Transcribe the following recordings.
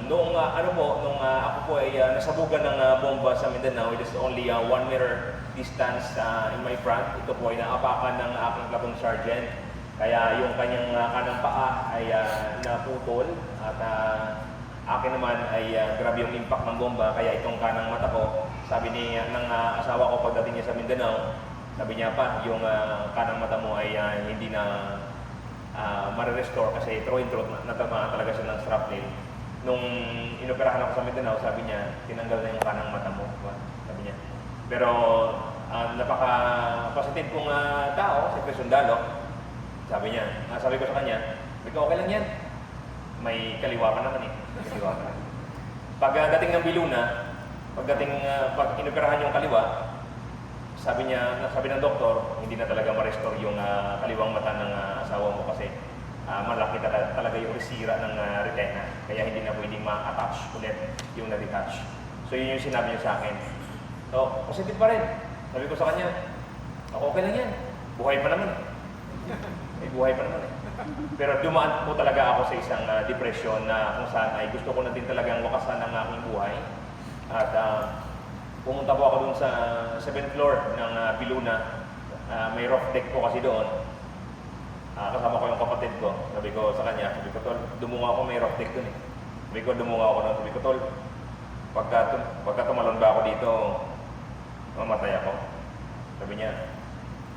Nung ako po ay nasabugan ng bomba sa Mindanao, it is only 1 meter distance in my front. Ito po ay naapakan ng aking platoon sergeant. Kaya yung kanyang kanang paa ay naputol at akin naman ay grabe yung impact ng bomba. Kaya itong kanang mata ko, sabi ng asawa ko pagdating niya sa Mindanao, sabi niya pa, yung kanang mata mo ay hindi na ma-restore kasi through and through natamaan talaga siya ng shrapnel. Nung inoperahan ako sa Mindanao, sabi niya, tinanggal na yung kanang mata mo. Sabi niya. Pero napaka-positive kong tao, siyempre sundalo. Sabi niya, sabi ko sa kanya, okay lang yan. May kaliwa ka naman eh. Kaliwa ka. Pagdating ng Biluna, pag inoperahan yung kaliwa, sabi ng doktor, hindi na talaga ma-restore yung kaliwang mata ng asawa mo kasi malaki talaga yung resira ng retina. Kaya hindi na pwedeng ma-attach ulit yung na-detach. So yun yung sinabi niya sa akin. So, positive pa rin. Sabi ko sa kanya, okay lang yan. Buhay pa naman. May buhay pa naman eh. Pero dumaan po talaga ako sa isang depression na kung saan ay gusto ko na din talagang wakasan ng aking buhay. At pumunta po ako dun sa 7th floor ng Biluna. May roof deck po kasi doon. Kasama ko yung kapatid ko. Sabi ko sa kanya, sabi ko, tol, dumunga ako, may roof deck dun eh. Sabi ko, dumunga ako doon. Sabi ko, tol, pagka tumalon ba ako dito, mamatay ako. Sabi niya,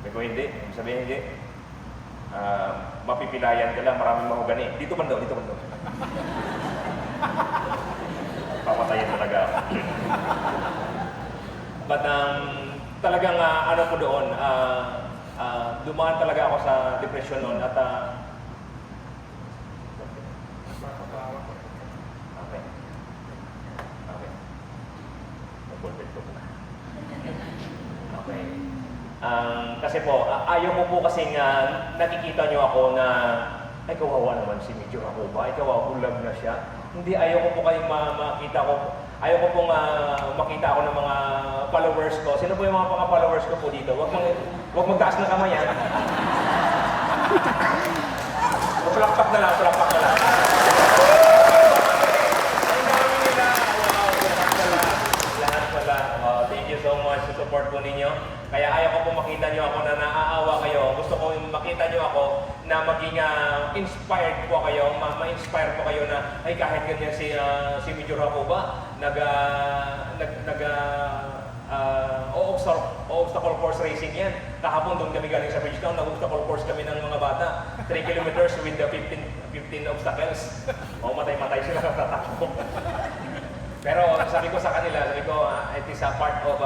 sabi ko, hindi. Sabi niya, hindi. Mapipilayan ka lang, maraming mahugani. Dito man daw. Papatayin talaga ako. But talagang ano po doon, dumaan talaga ako sa depression noon at okay. Okay. Kasi po, ayaw ko po kasing nakikita nyo ako na ay kawawa naman si Major Jacoba, ay kawawa, bulag na siya. Hindi, ayaw ko po kayong makita ko. Ayaw ko pong makita ako ng mga followers ko. Sino po yung mga followers ko po dito? Huwag magtaas ng kamay yan. Palakpak na lang. Lahat pala. Thank you so much sa support po ninyo. Kaya ayaw ko po makita nyo ako na naaawa kayo. Gusto ko makita nyo ako na maging inspired po kayo, ma-inspire po kayo na ay kahit ganyan si Major Jacoba obstacle course racing yan. Kahapon doon kami galing sa Bridgetown, nag-obstacle course kami ng mga bata. 3 kilometers with the 15 obstacles. Matay-matay sila tatakbo. Pero sabi ko sa kanila, it is a part of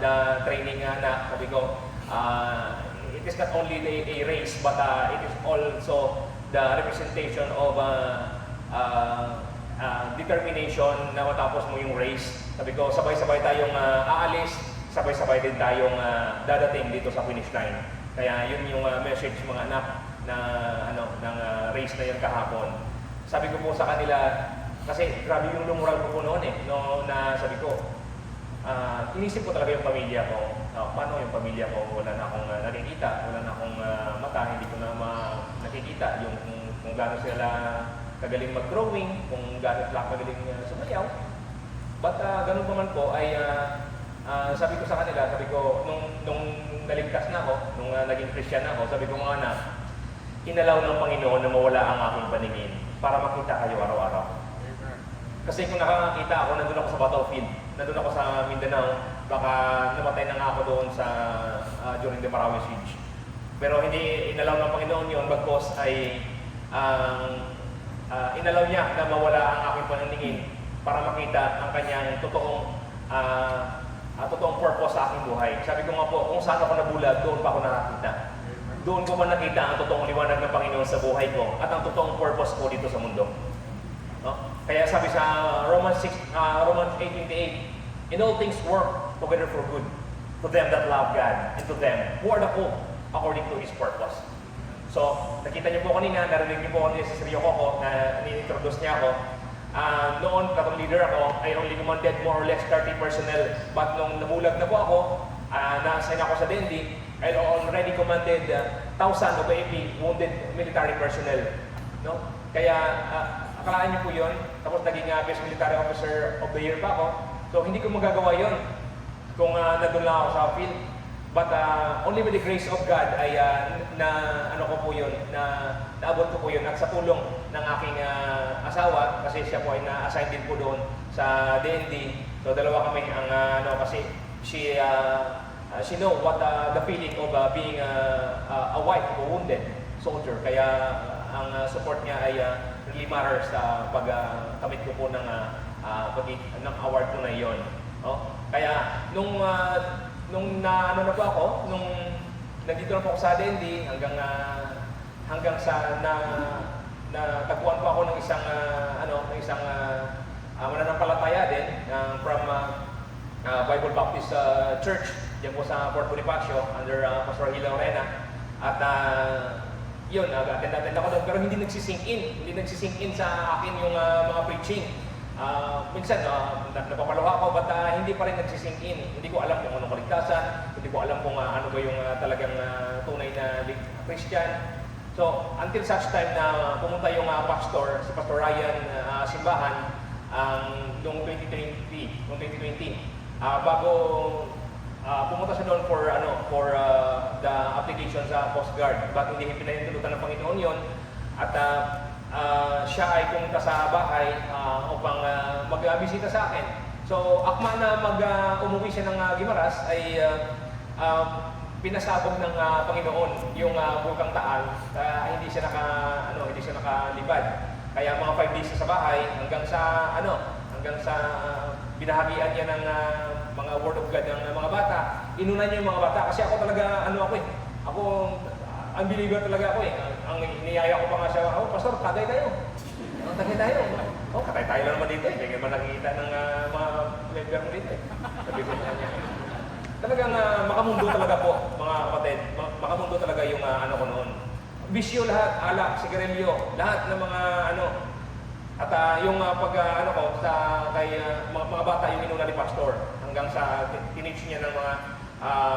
the training na, sabi ko, it is not only a race, but it is also the representation of determination na matapos mo yung race. Sabi ko, sabay-sabay tayong aalis, sabay-sabay din tayong dadating dito sa finish line. Kaya yun yung message mga anak ng race na yun kahapon. Sabi ko po sa kanila, kasi grabe yung lumural ko po noon eh, na sabi ko, inisip ko talaga yung pamilya ko. Paano yung pamilya ko? Wala na akong nakikita, wala na akong mata, hindi ko na nakikita yung kung gaano sila kagaling mag-drawing, kung gaano sila kagaling sumayaw. But ganun pa man po ay sabi ko sa kanila, nung naligtas na ako, nung naging Christian na ako, sabi ko mga anak, inalaw ng Panginoon na mawala ang aking paningin para makita kayo araw-araw. Kasi kung nakakita ako, nandun ako sa battlefield, nandun ako sa Mindanao, baka namatay na nga ako doon during the Marawi siege. Pero hindi inalaw ng Panginoon yun, bagkos ay inalaw niya na mawala ang aking paningin para makita ang kanyang totoong purpose sa aking buhay. Sabi ko nga po, kung saan ako nabulag, doon pa ako nakakita. Doon ko man nakita ang totoong liwanag ng Panginoon sa buhay ko at ang totoong purpose ko dito sa mundo. Kaya sabi sa Romans 8:28, in all things work together for good to them that love God and to them who are the called according to His purpose. So, nakita niyo po kanina, narinig niyo po kanina sa Seryo ko na ni-introduce niya ako. Noon, katong leader ako, I only commanded more or less 30 personnel. But nung nabulag na po ako, na-assign ako sa Dendi, I already commanded 1,000 of AP wounded military personnel. No? Kaya, akalaan niyo po yun, tapos naging Best Military Officer of the Year pa ako. So hindi ko magagawa yon kung nandun lang ako sa field. But only with the grace of God ay ano ko po yun, naabot ko po yun at sa tulong ng aking asawa kasi siya po ay na-assign din po doon sa DND. So dalawa kami ang kasi she know what the feeling of being a wife of a wounded soldier. Kaya ang support niya ay really matters sa pagkamit ko po ng award ko na iyon. Kaya nung na po ako, nung nandito na po ako sa DND hanggang sa natagpuan po ako ng isang mananampalataya din from Bible Baptist Church diyan po sa Fort Bonifacio under Pastor Hila Orena. At yun, attend ako doon pero hindi nagsisink in sa akin yung mga preaching. Minsan, napapaluha ako, but hindi pa rin nagsisink in. Hindi ko alam kung anong kaligtasan, hindi ko alam kung ano ba yung talagang tunay na Christian. So, until such time na pumunta yung pastor, si Pastor Ryan Simbahan, noong 2020, bago pumunta siya doon for the application sa Coast Guard. Bakit hindi pinahintulutan ng Panginoon yon? At siya ay pumunta sa bahay upang mag-bisita sa akin. So, akma na umuwi siya ng Guimaras ay pinasabog ng Panginoon yung Bulkang Taal. Hindi siya nakalibad. Kaya mga 5 days sa bahay hanggang sa binahagian niya ng mga word of God ng mga bata. Inunan niya yung mga bata kasi ako talaga ako ang believer talaga ako eh. Ang iniyaya ko pa nga siya, pastor, tagay tayo. Tagay tayo. Katay tayo lang naman dito eh. Hindi naman nakikita ng mga member mo dito eh. Sabi ko niya. Talagang makamundo talaga po, mga kapatid. Makamundo talaga yung ko noon. Bisyo lahat, alak, sigarilyo, lahat ng mga At yung ko sa kay mga bata yung inuna ni pastor hanggang sa tinitch niya ng mga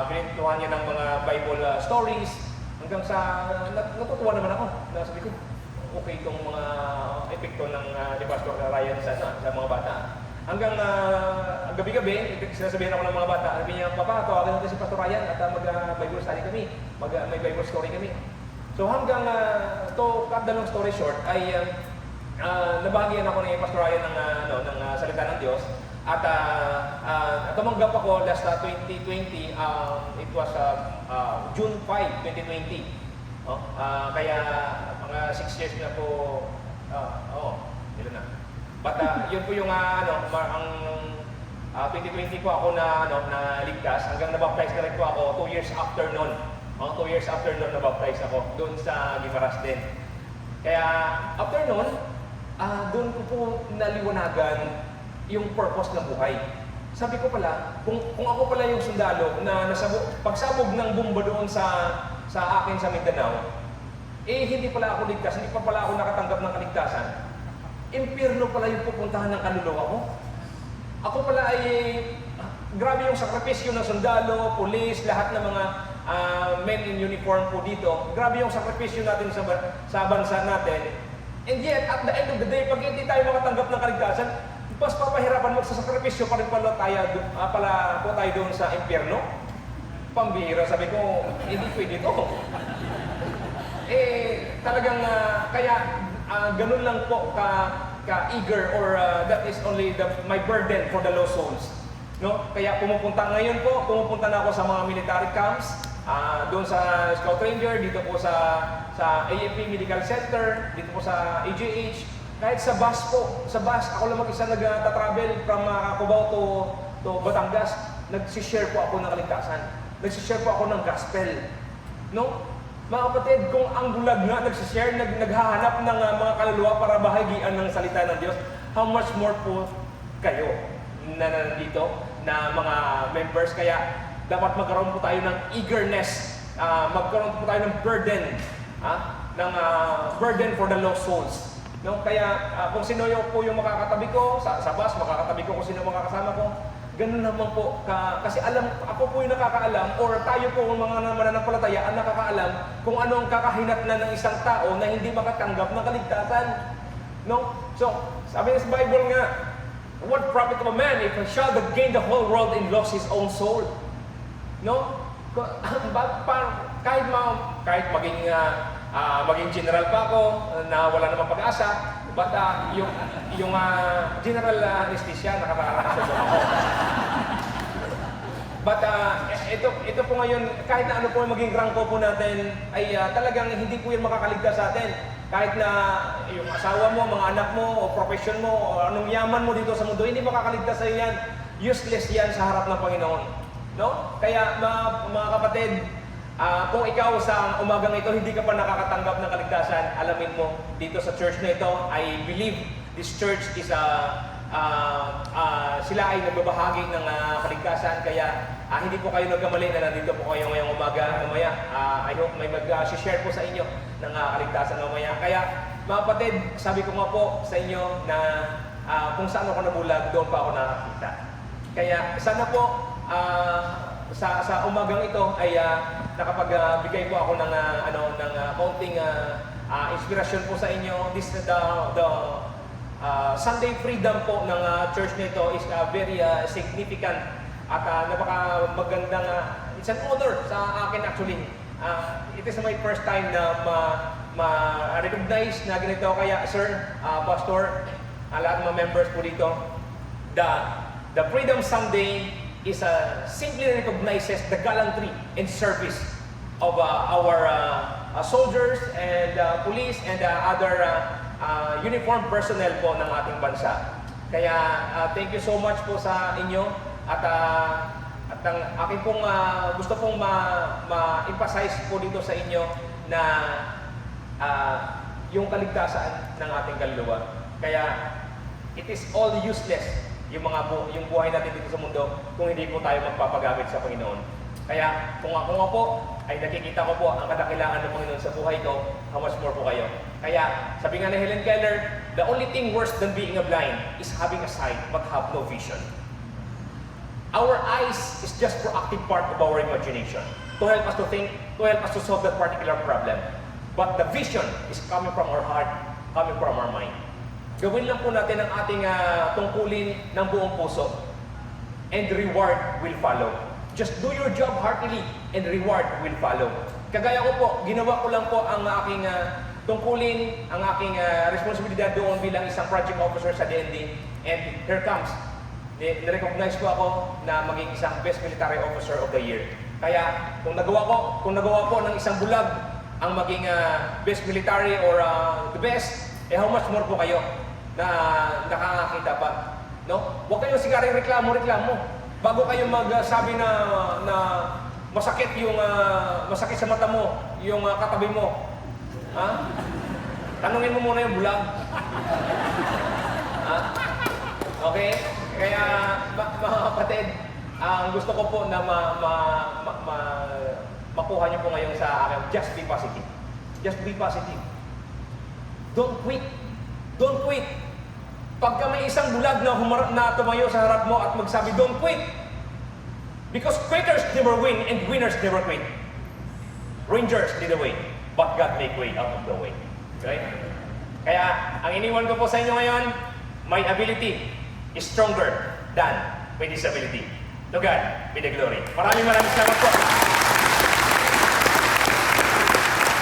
pinituhan niya ng mga Bible stories. Hanggang sa natutuwa naman ako. Sabi ko, okay itong mga epekto ng ni Pastor Ryan sa mga bata. Hanggang gabi-gabi, sinasabihan ako ng mga bata, sabi niya, Papa, tawagin natin si Pastor Ryan at mag-Bible study kami. May Bible story kami. So hanggang, to cut the long story short, ay nabahagyan ako ni Pastor Ryan ng salita ng Diyos. At tumanggap ako last 2020, it was June 5, 2020. Kaya mga 6 years na po, ilan na. But yun po yung ang 2020 po ako na ligtas, hanggang nabaptize na rin po ako 2 years after noon. 2 years after noon nabaptize ako, doon sa Guimaras din. Kaya after noon, doon ko po naliwanagan yung purpose ng buhay. Sabi ko pala, kung ako pala yung sundalo na pagsabog ng bomba doon sa akin sa Mindanao, hindi pala ako ligtas, hindi pa pala ako nakatanggap ng kaligtasan. Impyerno pala yung pupuntahan ng kaluluwa ko. Ako pala ay, grabe yung sakripisyo ng sundalo, pulis, lahat ng mga men in uniform po dito. Grabe yung sakripisyo natin sa bansa natin. And yet, at the end of the day, pag hindi tayo makatanggap ng kaligtasan, mas papahirapan magsasakripisyo pa rin pala tayo doon sa impyerno. Pambihira, sabi ko, hindi pwede ito. Talagang, kaya ganun lang po ka-eager or that is only my burden for the lost souls. No? Kaya pumupunta na ako sa mga military camps, doon sa Scout Ranger, dito po sa AFP Medical Center, dito po sa AGH, kahit sa bus, ako lang mag-isa nag-travel from Cubao to Batangas, nagsishare po ako ng kaligtasan. Nagsishare po ako ng gospel. No? Mga kapatid, kung ang bulag nga nagsishare, naghahanap ng mga kaluluwa para bahagian ng salita ng Diyos, how much more po kayo na nandito na mga members? Kaya dapat magkaroon po tayo ng eagerness, magkaroon po tayo ng burden, burden for the lost souls. No? Kaya kung sino po yung makakatabi ko, sa bus, makakatabi ko kung sino makakasama ko, ganun naman po. Kasi ako po yung nakakaalam, or tayo po mga mananampalataya ang nakakaalam kung ano ang kakahinatnan ng isang tao na hindi makatanggap ng kaligtasan. No? So, sabi niya sa Bible nga, what profit of a man if he shall gain the whole world and lost his own soul? No? Kahit maging general pa ako na wala namang pag-asa, but yung general anesthesia nakakaranas ako. But ito po ngayon, kahit na ano po yung maging rangko po natin, ay talagang hindi po yan makakaligtas sa atin. Kahit na yung asawa mo, mga anak mo, o profession mo, o anong yaman mo dito sa mundo, hindi makakaligtas sa iyo yan. Useless yan sa harap ng Panginoon. No? Kaya mga kapatid, kung ikaw sa umagang ito, hindi ka pa nakakatanggap ng kaligtasan, alamin mo, dito sa church na ito, I believe this church is sila ay nagbabahagi ng kaligtasan, kaya hindi po kayo nagkamali na nandito po kayo ngayong umaga. Mamaya, I hope may mag-share po sa inyo ng kaligtasan mamaya. Kaya mga kapatid, sabi ko nga po sa inyo na kung saan ako nabulag, doon pa ako nakakita. Kaya sana po sa umagang ito ay nakapagbigay po ako ng kaunting inspirasyon po sa inyo. This the Sunday freedom po ng church nito is very significant at napaka magandang it's an honor sa akin actually. It is my first time na ma-recognize na ganito. Kaya sir, pastor, lahat ng mga members po dito, the Freedom Sunday is simply recognizes the gallantry and service of our soldiers and police and other uniformed personnel po ng ating bansa. Kaya thank you so much po sa inyo at ang aking pong gusto pong ma-emphasize po dito sa inyo na yung kaligtasan ng ating kaluluwa. Kaya it is all useless yung buhay natin dito sa mundo kung hindi po tayo magpapagamit sa Panginoon. Kaya kung ako nga po ay nakikita ko po ang kadakilaan ng Panginoon sa buhay ko, how much more po kayo. Kaya sabi nga ni Helen Keller, the only thing worse than being a blind is having a sight but have no vision. Our eyes is just proactive part of our imagination to help us to think, to help us to solve that particular problem. But the vision is coming from our heart, coming from our mind. Gawin lang po natin ang ating tungkulin ng buong puso and reward will follow. Just do your job heartily and reward will follow. Kagaya ko po, ginawa ko lang po ang aking tungkulin, ang aking responsibilidad doon bilang isang project officer sa DND. And here comes, nirecognize ko ako na maging isang Best Military Officer of the Year. Kaya kung nagawa po ng isang bulag ang maging Best Military or the best, how much more po kayo na nakakakita pa, no? Huwag kayong sigaring reklamo. Bago kayo magsabi na masakit masakit sa mata mo, yung katabi mo. Ha? Tanungin mo muna yung bulag. Ha? Okay? Kaya mga kapatid, ang gusto ko po na makuha niyo po ngayon sa akin, just be positive. Just be positive. Don't quit. Don't quit. Pagka may isang bulag na tumayo sa harap mo at magsabi, don't quit. Because quitters never win and winners never quit. Rangers lead the way, but God make way out of the way. Okay? Kaya, ang iniwan ko po sa inyo ngayon, my ability is stronger than my disability. To God be the glory. Maraming salamat po.